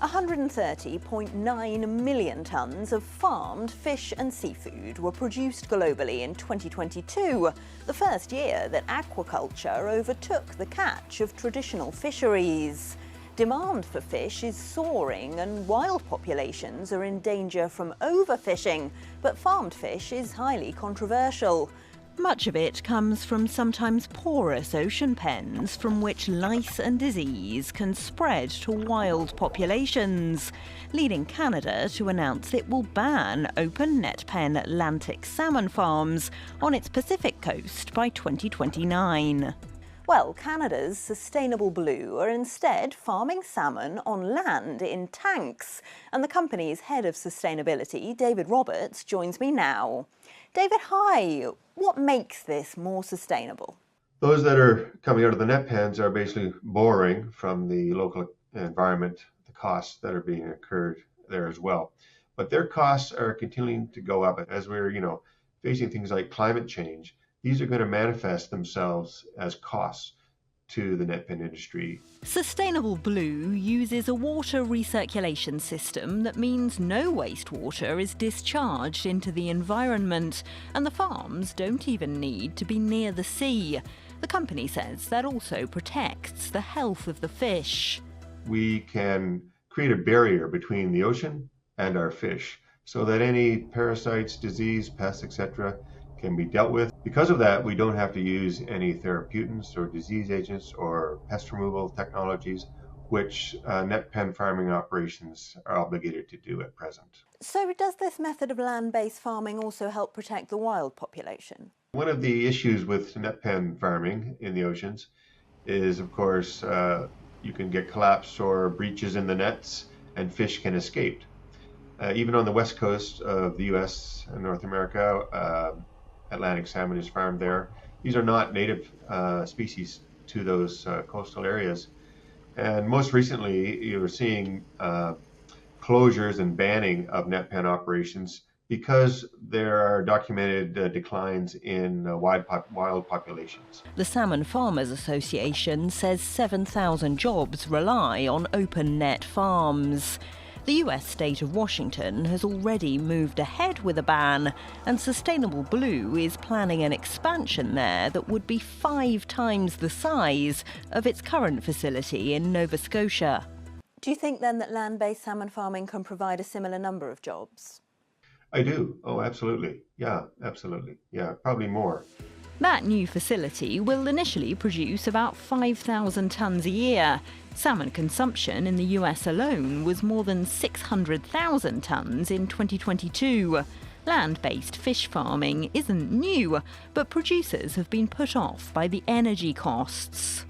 130.9 million tonnes of farmed fish and seafood were produced globally in 2022, the first year that aquaculture overtook the catch of traditional fisheries. Demand for fish is soaring and wild populations are in danger from overfishing, but farmed fish is highly controversial. Much of it comes from sometimes porous ocean pens from which lice and disease can spread to wild populations, leading Canada to announce it will ban open net pen Atlantic salmon farms on its Pacific coast by 2029. Well, Canada's Sustainable Blue are instead farming salmon on land in tanks, and the company's head of sustainability, David Roberts, joins me now. David, hi. What makes this more sustainable? Those that are coming out of the net pens are basically borrowing from the local environment, the costs that are being incurred there as well. But their costs are continuing to go up as we're, facing things like climate change. These are going to manifest themselves as costs to the net pen industry. Sustainable Blue uses a water recirculation system that means no wastewater is discharged into the environment, and the farms don't even need to be near the sea. The company says that also protects the health of the fish. We can create a barrier between the ocean and our fish so that any parasites, disease, pests, etc. can be dealt with. Because of that, we don't have to use any therapeutants or disease agents or pest removal technologies, which net pen farming operations are obligated to do at present. So does this method of land-based farming also help protect the wild population? One of the issues with net pen farming in the oceans is, of course, you can get collapse or breaches in the nets and fish can escape. Even on the west coast of the US and North America, Atlantic salmon is farmed there. These are not native species to those coastal areas. And most recently, you're seeing closures and banning of net pen operations because there are documented declines in wild populations. The Salmon Farmers Association says 7,000 jobs rely on open net farms. The US state of Washington has already moved ahead with a ban, and Sustainable Blue is planning an expansion there that would be 5 times the size of its current facility in Nova Scotia. Do you think then that land-based salmon farming can provide a similar number of jobs? I do. Oh, absolutely. Yeah, absolutely. Yeah, probably more. That new facility will initially produce about 5,000 tonnes a year. Salmon consumption in the US alone was more than 600,000 tonnes in 2022. Land-based fish farming isn't new, but producers have been put off by the energy costs.